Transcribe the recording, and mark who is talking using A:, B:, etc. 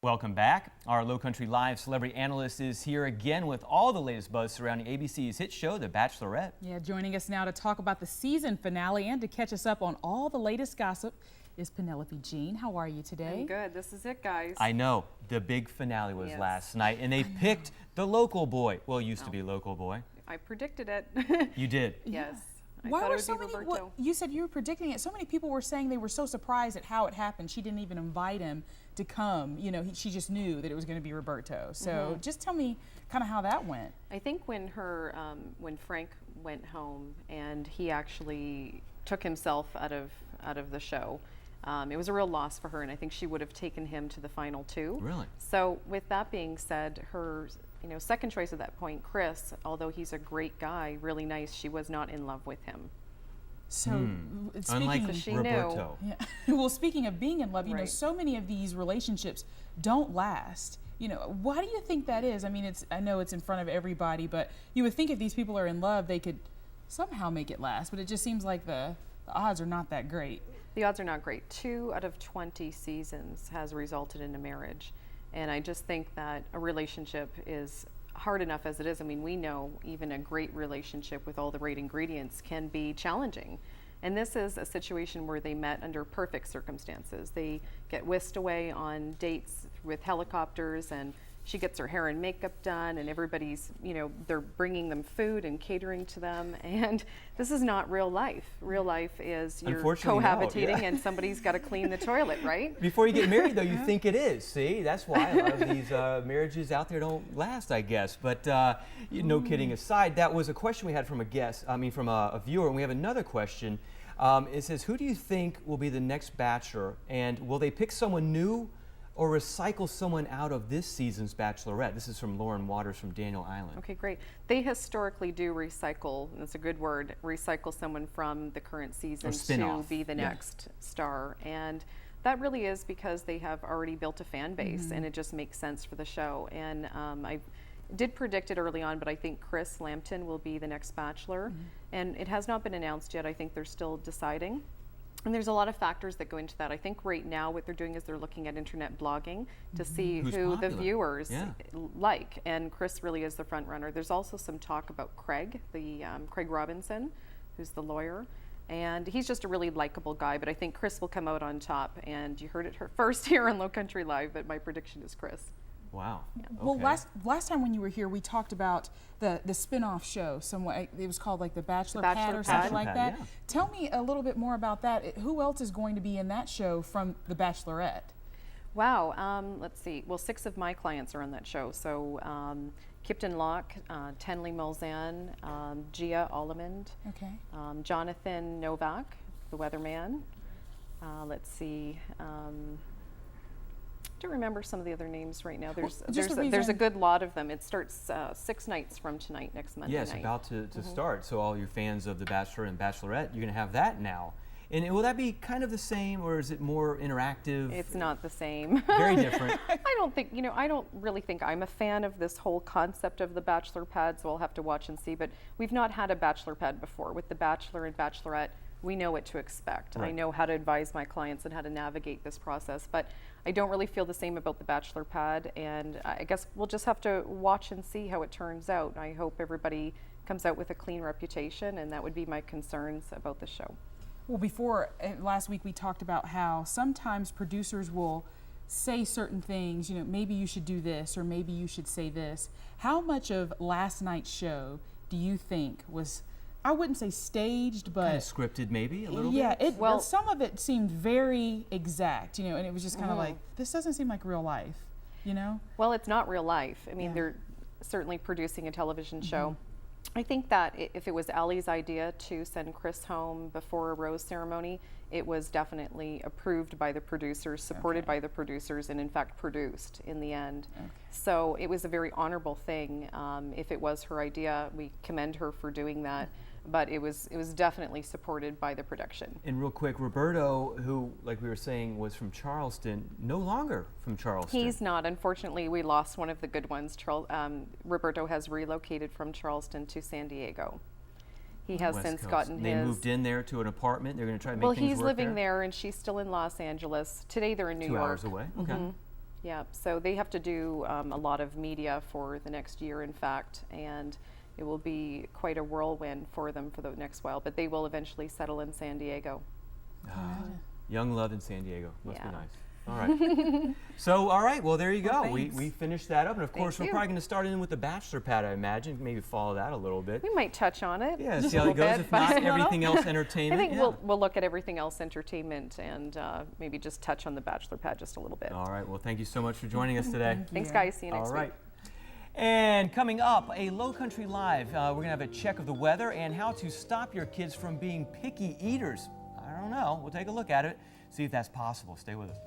A: Welcome back. Our Lowcountrylive celebrity analyst is here again with all the latest buzz surrounding ABC's hit show, The Bachelorette.
B: Yeah, joining us now to talk about the season finale and to catch us up on all the latest gossip is Penelope Jean. How are you today?
C: I'm good. This is it, guys.
A: I know. The big finale was last night, and they picked the local boy. Well, used to be local boy.
C: I predicted it.
A: You did?
C: Yes.
B: Why were so many? You said you were predicting it. So many people were saying they were so surprised at how it happened. She didn't even invite him to come. You know, she just knew that it was going to be Roberto. So just tell me kind of how that went.
C: I think when Frank went home and he actually took himself out of the show, it was a real loss for her, and I think she would have taken him to the final two.
A: Really?
C: So with that being said, her second choice at that point, Chris, although he's a great guy, really nice, she was not in love with him.
B: So
A: unlike
C: she
A: Roberto.
B: Yeah. Well, speaking of being in love, you know, so many of these relationships don't last. You know, why do you think that is? I mean, I know it's in front of everybody, but you would think if these people are in love, they could somehow make it last, but it just seems like the odds are not that great.
C: The odds are not great. 2 out of 20 seasons has resulted in a marriage. And I just think that a relationship is hard enough as it is. I mean, we know even a great relationship with all the right ingredients can be challenging. And this is a situation where they met under perfect circumstances. They get whisked away on dates with helicopters, and she gets her hair and makeup done, and everybody's, they're bringing them food and catering to them. And this is not real life. Real life is you're cohabitating and somebody's got to clean the toilet, right?
A: Before you get married, though, you think it is. See, that's why a lot of these marriages out there don't last, I guess. But no kidding aside, that was a question we had from a viewer, and we have another question. It says, who do you think will be the next Bachelor, and will they pick someone new or recycle someone out of this season's Bachelorette? This is from Lauren Waters from Daniel Island.
C: Okay, great. They historically do recycle, and it's a good word, recycle someone from the current season to be the next star. And that really is because they have already built a fan base, and it just makes sense for the show. And I did predict it early on, but I think Chris Lampton will be the next Bachelor. And it has not been announced yet. I think they're still deciding. And there's a lot of factors that go into that. I think right now what they're doing is they're looking at internet blogging to see who the viewers like. And Chris really is the front runner. There's also some talk about Craig, Craig Robinson, who's the lawyer. And he's just a really likable guy, but I think Chris will come out on top. And you heard it first here on Lowcountrylive, but my prediction is Chris.
A: Wow.
C: Yeah.
A: Okay.
B: Well, last time when you were here, we talked about the spin-off show. It was called like The Bachelor Pad or something like that.
A: Yeah.
B: Tell me a little bit more about that. Who else is going to be in that show from The Bachelorette?
C: Wow. Let's see. Well, 6 of my clients are on that show. So Kipton Locke, Tenley Mulzan, Gia Allemond, Jonathan Novak, the weatherman. Let's see. I don't remember some of the other names right now. There's a good lot of them. It starts 6 nights from tonight, next Monday night.
A: Yes, about to start. So all your fans of The Bachelor and Bachelorette, you're going to have that now. And will that be kind of the same, or is it more interactive?
C: It's not the same.
A: Very different.
C: I don't really think I'm a fan of this whole concept of the Bachelor Pad, so I'll have to watch and see. But we've not had a Bachelor Pad before. With The Bachelor and Bachelorette, we know what to expect. Right. I know how to advise my clients and how to navigate this process, but I don't really feel the same about the Bachelor Pad, and I guess we'll just have to watch and see how it turns out. I hope everybody comes out with a clean reputation, and that would be my concerns about the show.
B: Well, last week we talked about how sometimes producers will say certain things, maybe you should do this or maybe you should say this. How much of last night's show do you think was, I wouldn't say staged, but
A: kind of scripted, maybe a little
B: bit.
A: Yeah,
B: well, some of it seemed very exact, and it was just kind of like, this doesn't seem like real life,
C: Well, it's not real life. I mean, they're certainly producing a television show. I think that if it was Allie's idea to send Chris home before a rose ceremony, it was definitely approved by the producers, supported by the producers, and in fact produced in the end. So it was a very honorable thing. If it was her idea, we commend her for doing that. But it was definitely supported by the production.
A: And real quick, Roberto, who, like we were saying, was from Charleston, no longer from Charleston.
C: He's not. Unfortunately, we lost one of the good ones. Roberto has relocated from Charleston to San Diego. He has since gotten his...
A: They moved in there to an apartment. They're going to try to make things work.
C: Well, he's living there, and she's still in Los Angeles. Today they're in New York.
A: 2 hours away. Okay.
C: Yeah, so they have to do a lot of media for the next year, in fact, and it will be quite a whirlwind for them for the next while, but they will eventually settle in San Diego.
A: Young love in San Diego. Must be
C: Yeah.
A: nice. All right. So, all right, well, there you go.
B: Well,
A: We
B: thanks.
A: finished that up. And of
C: Thank
A: course, we're
C: you.
A: probably going to start in with the bachelor pad, I imagine. Maybe follow that a little bit.
C: We might touch on it.
A: Yeah,
C: just
A: see
C: a
A: how it
C: little
A: goes.
C: bit,
A: If
C: but
A: not, everything else entertainment.
C: I think
A: yeah.
C: we'll look at everything else entertainment and maybe just touch on the bachelor pad just a little bit.
A: All right. Well, thank you so much for joining us today.
C: Thanks, guys. See you next
A: All
C: week.
A: right. And coming up, a Low Country Live. We're going to have a check of the weather and how to stop your kids from being picky eaters. I don't know. We'll take a look at it, see if that's possible. Stay with us.